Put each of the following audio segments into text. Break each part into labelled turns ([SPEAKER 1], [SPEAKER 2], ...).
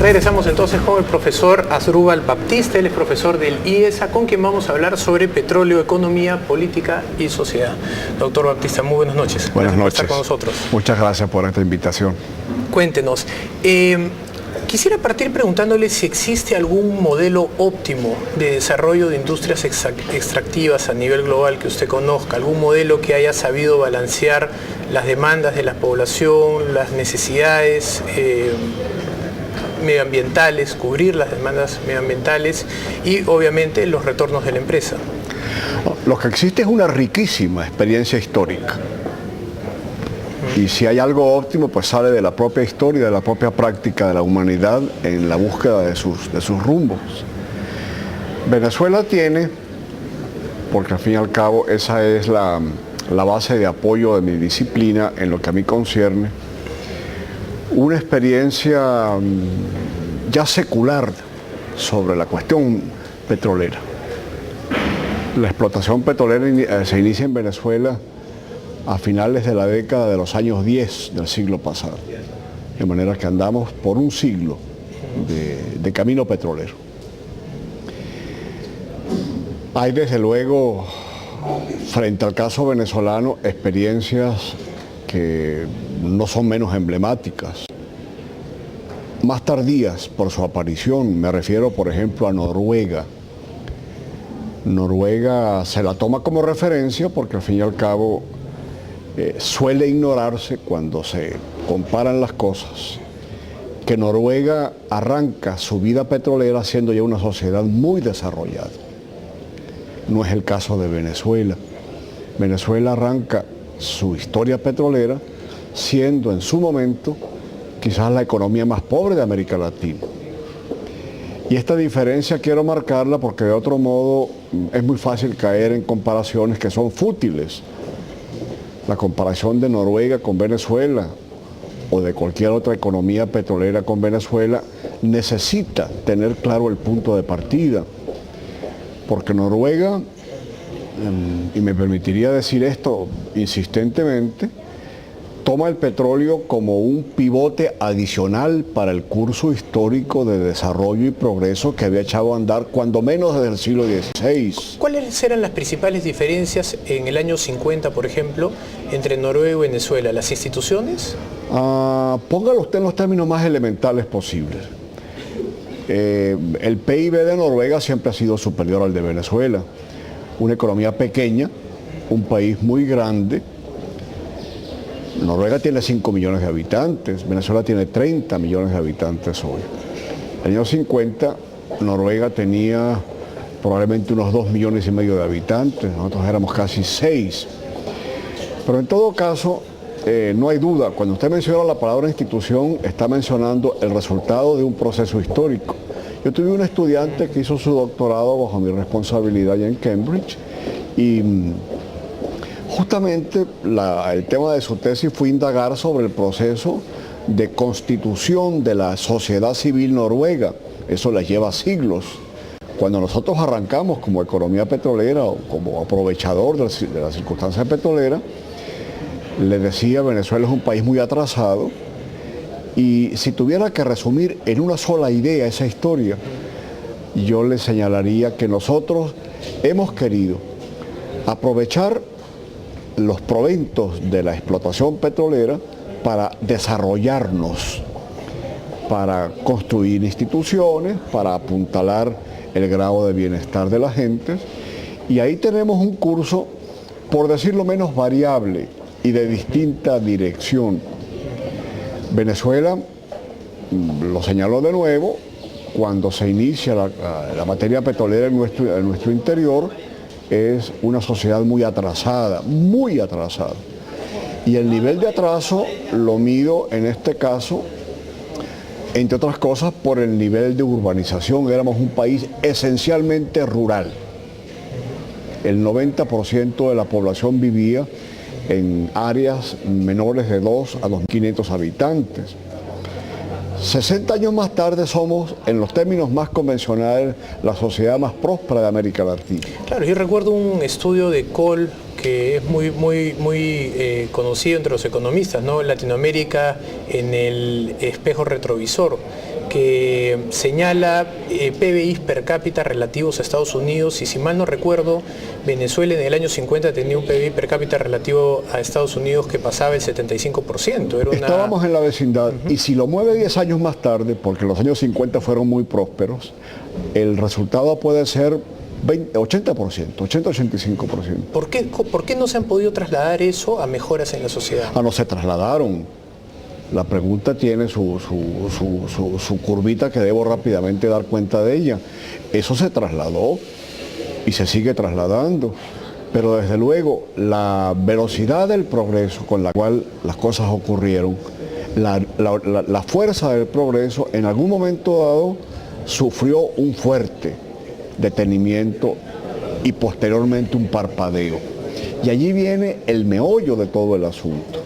[SPEAKER 1] Regresamos entonces con el profesor Asdrúbal Baptista, él es profesor del IESA, con quien vamos a hablar sobre petróleo, economía, política y sociedad. Doctor Baptista, muy buenas noches.
[SPEAKER 2] Buenas noches.
[SPEAKER 1] Por estar con nosotros.
[SPEAKER 2] Muchas gracias por esta invitación.
[SPEAKER 1] Cuéntenos, quisiera partir preguntándole si existe algún modelo óptimo de desarrollo de industrias extractivas a nivel global que usted conozca, algún modelo que haya sabido balancear las demandas de la población, las necesidades medioambientales, cubrir las demandas medioambientales y obviamente los retornos de la empresa.
[SPEAKER 2] Lo que existe es una riquísima experiencia histórica. Y si hay algo óptimo, pues sale de la propia historia, de la propia práctica de la humanidad en la búsqueda de sus rumbos. Venezuela tiene, porque al fin y al cabo esa es la base de apoyo de mi disciplina en lo que a mí concierne, una experiencia ya secular sobre la cuestión petrolera. La explotación petrolera se inicia en Venezuela a finales de la década de los años 10 del siglo pasado. De manera que andamos por un siglo de camino petrolero. Hay desde luego, frente al caso venezolano, experiencias que no son menos emblemáticas. Más tardías por su aparición, me refiero por ejemplo a Noruega. Noruega se la toma como referencia porque al fin y al cabo suele ignorarse cuando se comparan las cosas, que Noruega arranca su vida petrolera siendo ya una sociedad muy desarrollada. No es el caso de Venezuela. Venezuela arranca su historia petrolera siendo en su momento quizás la economía más pobre de América Latina. Y esta diferencia quiero marcarla porque de otro modo es muy fácil caer en comparaciones que son fútiles. La comparación de Noruega con Venezuela o de cualquier otra economía petrolera con Venezuela necesita tener claro el punto de partida, porque Noruega, y me permitiría decir esto insistentemente, toma el petróleo como un pivote adicional para el curso histórico de desarrollo y progreso que había echado a andar cuando menos desde el siglo XVI.
[SPEAKER 1] ¿Cuáles eran las principales diferencias en el año 50, por ejemplo, entre Noruega y Venezuela? ¿Las instituciones?
[SPEAKER 2] Póngalo usted en los términos más elementales posibles. El PIB de Noruega siempre ha sido superior al de Venezuela. Una economía pequeña, un país muy grande. Noruega tiene 5 millones de habitantes, Venezuela tiene 30 millones de habitantes hoy. En el año 50, Noruega tenía probablemente unos 2,5 millones de habitantes, nosotros éramos casi 6. Pero en todo caso, no hay duda, cuando usted menciona la palabra institución, está mencionando el resultado de un proceso histórico. Yo tuve un estudiante que hizo su doctorado bajo mi responsabilidad allá en Cambridge y justamente el tema de su tesis fue indagar sobre el proceso de constitución de la sociedad civil noruega. Eso les lleva siglos. Cuando nosotros arrancamos como economía petrolera o como aprovechador de las circunstancias petroleras, les decía, Venezuela es un país muy atrasado y si tuviera que resumir en una sola idea esa historia, yo le señalaría que nosotros hemos querido aprovechar los proventos de la explotación petrolera para desarrollarnos, para construir instituciones, para apuntalar el grado de bienestar de la gente. Y ahí tenemos un curso, por decirlo menos, variable y de distinta dirección. Venezuela, lo señaló de nuevo, cuando se inicia la materia petrolera en nuestro interior, es una sociedad muy atrasada, muy atrasada. Y el nivel de atraso lo mido en este caso, entre otras cosas, por el nivel de urbanización. Éramos un país esencialmente rural. El 90% de la población vivía en áreas menores de 2 a 2.500 habitantes. 60 años más tarde somos, en los términos más convencionales, la sociedad más próspera de América Latina.
[SPEAKER 1] Claro, yo recuerdo un estudio de Kohl que es muy conocido entre los economistas, ¿no? Latinoamérica en el espejo retrovisor. que señala PBI per cápita relativos a Estados Unidos, y si mal no recuerdo, Venezuela en el año 50 tenía un PBI per cápita relativo a Estados Unidos que pasaba el 75%.
[SPEAKER 2] Estábamos en la vecindad, y si lo mueve 10 años más tarde, porque los años 50 fueron muy prósperos, el resultado puede ser 80%, 80-85%.
[SPEAKER 1] ¿Por qué no se han podido trasladar eso a mejoras en la sociedad?
[SPEAKER 2] No se trasladaron. La pregunta tiene su curvita que debo rápidamente dar cuenta de ella. Eso se trasladó y se sigue trasladando. Pero desde luego la velocidad del progreso con la cual las cosas ocurrieron, la fuerza del progreso en algún momento dado sufrió un fuerte detenimiento y posteriormente un parpadeo. Y allí viene el meollo de todo el asunto.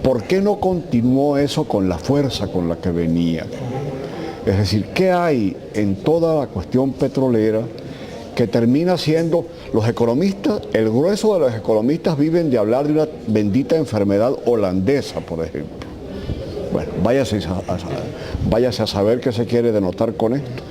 [SPEAKER 2] ¿Por qué no continuó eso con la fuerza con la que venía? Es decir, ¿qué hay en toda la cuestión petrolera que termina siendo, los economistas, el grueso de los economistas viven de hablar de una bendita enfermedad holandesa, por ejemplo? Bueno, váyase a saber qué se quiere denotar con esto.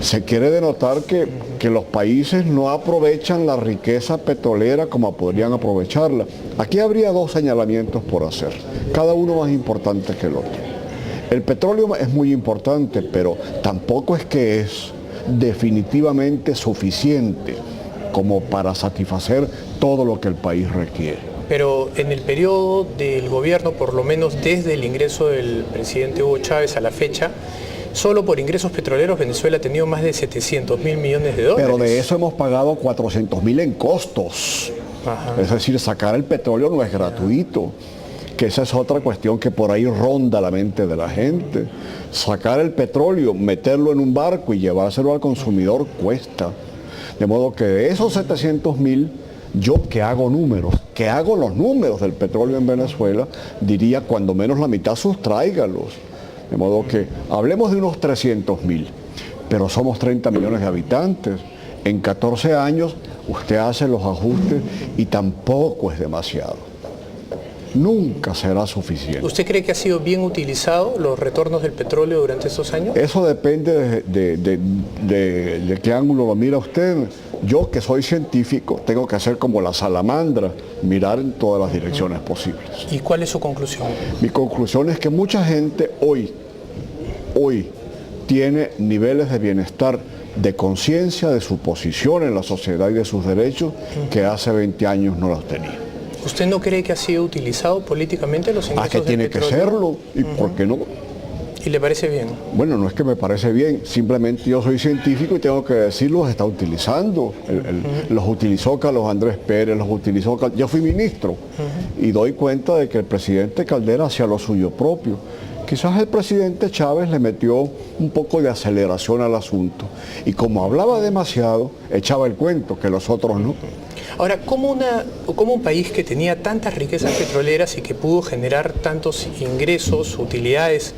[SPEAKER 2] Se quiere denotar que los países no aprovechan la riqueza petrolera como podrían aprovecharla. Aquí habría dos señalamientos por hacer, cada uno más importante que el otro. El petróleo es muy importante, pero tampoco es que es definitivamente suficiente como para satisfacer todo lo que el país requiere.
[SPEAKER 1] Pero en el periodo del gobierno, por lo menos desde el ingreso del presidente Hugo Chávez a la fecha, solo por ingresos petroleros Venezuela ha tenido más de 700.000 millones de dólares.
[SPEAKER 2] Pero de eso hemos pagado 400.000 en costos. Ajá. Es decir, sacar el petróleo no es gratuito, que esa es otra cuestión que por ahí ronda la mente de la gente. Sacar el petróleo, meterlo en un barco y llevárselo al consumidor cuesta. De modo que de esos 700.000, yo que hago los números del petróleo en Venezuela, diría cuando menos la mitad sustráigalos. De modo que hablemos de unos 300.000, pero somos 30 millones de habitantes. En 14 años usted hace los ajustes y tampoco es demasiado. Nunca será suficiente.
[SPEAKER 1] ¿Usted cree que ha sido bien utilizado los retornos del petróleo durante estos años?
[SPEAKER 2] Eso depende de qué ángulo lo mira usted. Yo, que soy científico, tengo que hacer como la salamandra, mirar en todas las direcciones posibles.
[SPEAKER 1] ¿Y cuál es su conclusión?
[SPEAKER 2] Mi conclusión es que mucha gente hoy tiene niveles de bienestar, de conciencia de su posición en la sociedad y de sus derechos que hace 20 años no los tenía.
[SPEAKER 1] ¿Usted no cree que ha sido utilizado políticamente los ingresos
[SPEAKER 2] que tiene
[SPEAKER 1] del petróleo?
[SPEAKER 2] Que serlo, ¿y por qué no?
[SPEAKER 1] ¿Y le parece bien?
[SPEAKER 2] Bueno, no es que me parece bien, simplemente yo soy científico y tengo que decir, los está utilizando. Los utilizó Carlos Andrés Pérez, los utilizó... Yo fui ministro y doy cuenta de que el presidente Caldera hacía lo suyo propio. Quizás el presidente Chávez le metió un poco de aceleración al asunto y como hablaba demasiado, echaba el cuento, que los otros no.
[SPEAKER 1] Ahora, ¿cómo un país que tenía tantas riquezas petroleras y que pudo generar tantos ingresos, utilidades,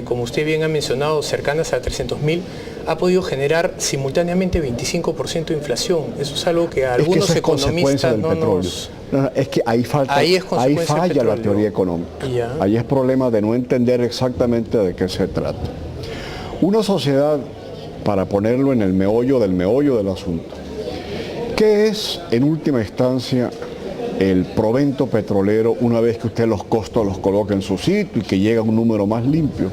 [SPEAKER 1] como usted bien ha mencionado, cercanas a 300.000, ha podido generar simultáneamente 25% de inflación? Eso es algo que a algunos economistas no nos...
[SPEAKER 2] No, es que ahí falla la teoría económica. Ahí es problema de no entender exactamente de qué se trata. Una sociedad, para ponerlo en el meollo del asunto, ¿qué es en última instancia el provento petrolero una vez que usted los costos los coloca en su sitio y que llega a un número más limpio?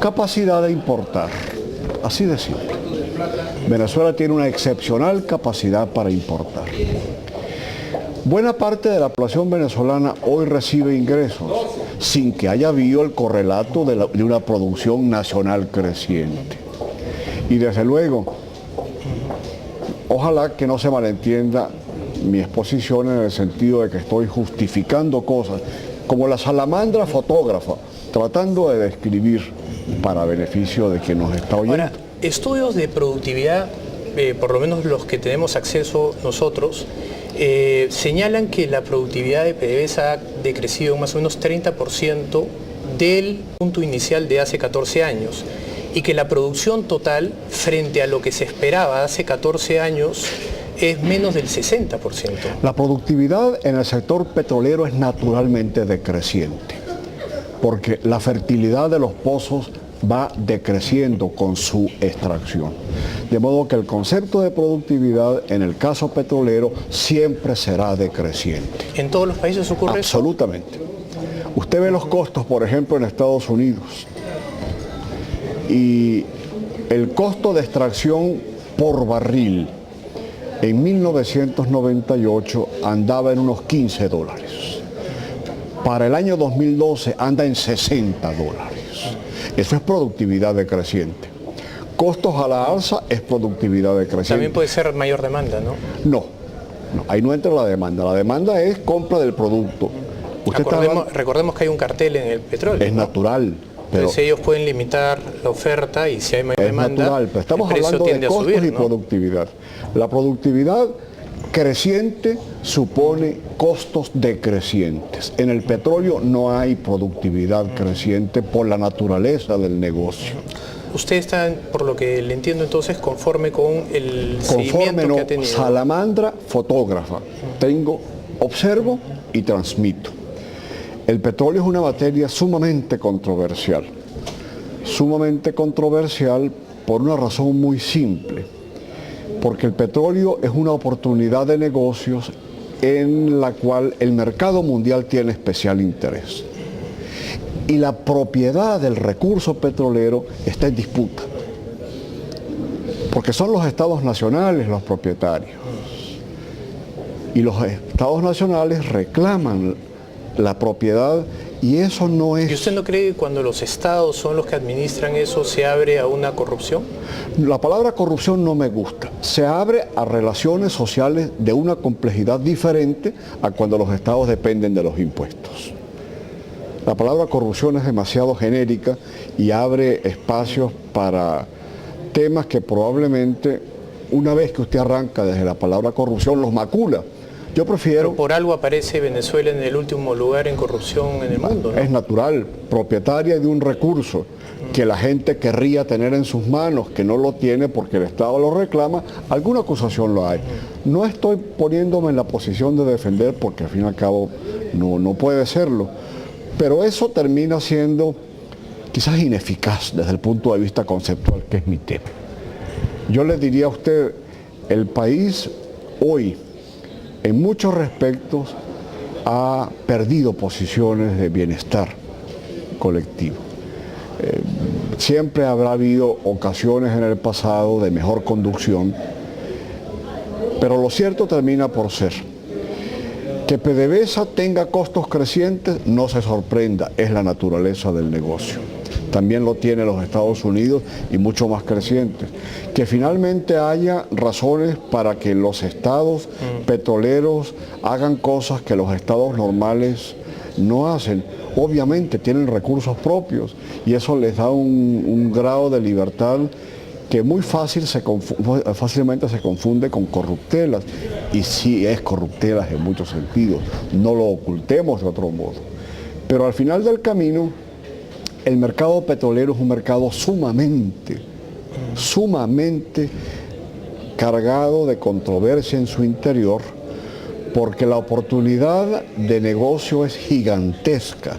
[SPEAKER 2] Capacidad de importar, así de simple. Venezuela tiene una excepcional capacidad para importar. Buena parte de la población venezolana hoy recibe ingresos sin que haya habido el correlato de una producción nacional creciente. Y desde luego, ojalá que no se malentienda mi exposición en el sentido de que estoy justificando cosas, como la salamandra fotógrafa, tratando de describir para beneficio de quien nos está oyendo.
[SPEAKER 1] Ahora, estudios de productividad, por lo menos los que tenemos acceso nosotros, señalan que la productividad de PDVSA ha decrecido más o menos 30% del punto inicial de hace 14 años y que la producción total frente a lo que se esperaba hace 14 años es menos del 60%.
[SPEAKER 2] La productividad en el sector petrolero es naturalmente decreciente. porque la fertilidad de los pozos va decreciendo con su extracción. De modo que el concepto de productividad en el caso petrolero siempre será decreciente.
[SPEAKER 1] ¿En todos los países ocurre eso?
[SPEAKER 2] Absolutamente. Usted ve los costos, por ejemplo, en Estados Unidos, y el costo de extracción por barril en 1998 andaba en unos $15. Para el año 2012 anda en $60. Eso es productividad decreciente. Costos a la alza es productividad decreciente.
[SPEAKER 1] También puede ser mayor demanda, ¿no?
[SPEAKER 2] No, ahí no entra la demanda. La demanda es compra del producto.
[SPEAKER 1] Recordemos que hay un cartel en el petróleo.
[SPEAKER 2] Es natural. Pero
[SPEAKER 1] entonces ellos pueden limitar la oferta y si hay mayor demanda,
[SPEAKER 2] natural, pero estamos hablando de costos y productividad. La productividad creciente supone costos decrecientes. En el petróleo no hay productividad creciente por la naturaleza del negocio.
[SPEAKER 1] Usted está, por lo que le entiendo entonces, conforme con el seguimiento que ha tenido.
[SPEAKER 2] Salamandra, fotógrafa. Observo y transmito. El petróleo es una materia sumamente controversial por una razón muy simple, porque el petróleo es una oportunidad de negocios en la cual el mercado mundial tiene especial interés. Y la propiedad del recurso petrolero está en disputa, porque son los estados nacionales los propietarios. Y los estados nacionales reclaman la propiedad y eso no es...
[SPEAKER 1] ¿Y usted no cree que cuando los estados son los que administran eso se abre a una corrupción?
[SPEAKER 2] La palabra corrupción no me gusta. Se abre a relaciones sociales de una complejidad diferente a cuando los estados dependen de los impuestos. La palabra corrupción es demasiado genérica y abre espacios para temas que probablemente, una vez que usted arranca desde la palabra corrupción, los macula. Yo prefiero...
[SPEAKER 1] Pero por algo aparece Venezuela en el último lugar en corrupción en el mundo, ¿no?
[SPEAKER 2] Es natural, propietaria de un recurso que la gente querría tener en sus manos, que no lo tiene porque el Estado lo reclama, alguna acusación lo hay. No estoy poniéndome en la posición de defender porque al fin y al cabo no puede serlo, pero eso termina siendo quizás ineficaz desde el punto de vista conceptual, que es mi tema. Yo le diría a usted, el país hoy, en muchos aspectos, ha perdido posiciones de bienestar colectivo. Siempre habrá habido ocasiones en el pasado de mejor conducción, pero lo cierto termina por ser que PDVSA tenga costos crecientes, no se sorprenda, es la naturaleza del negocio. También lo tiene los Estados Unidos y mucho más crecientes. Que finalmente haya razones para que los estados petroleros hagan cosas que los estados normales no hacen. Obviamente tienen recursos propios y eso les da un grado de libertad que muy fácilmente se confunde con corruptelas. Y sí es corruptelas en muchos sentidos, no lo ocultemos de otro modo. Pero al final del camino, el mercado petrolero es un mercado sumamente cargado de controversia en su interior, porque la oportunidad de negocio es gigantesca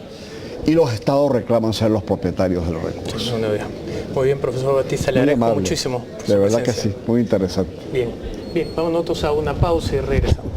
[SPEAKER 2] y los estados reclaman ser los propietarios del recurso.
[SPEAKER 1] Muy bien, profesor Batista, le agradezco muchísimo.
[SPEAKER 2] De verdad que sí, muy interesante.
[SPEAKER 1] Bien, vamos nosotros a una pausa y regresamos.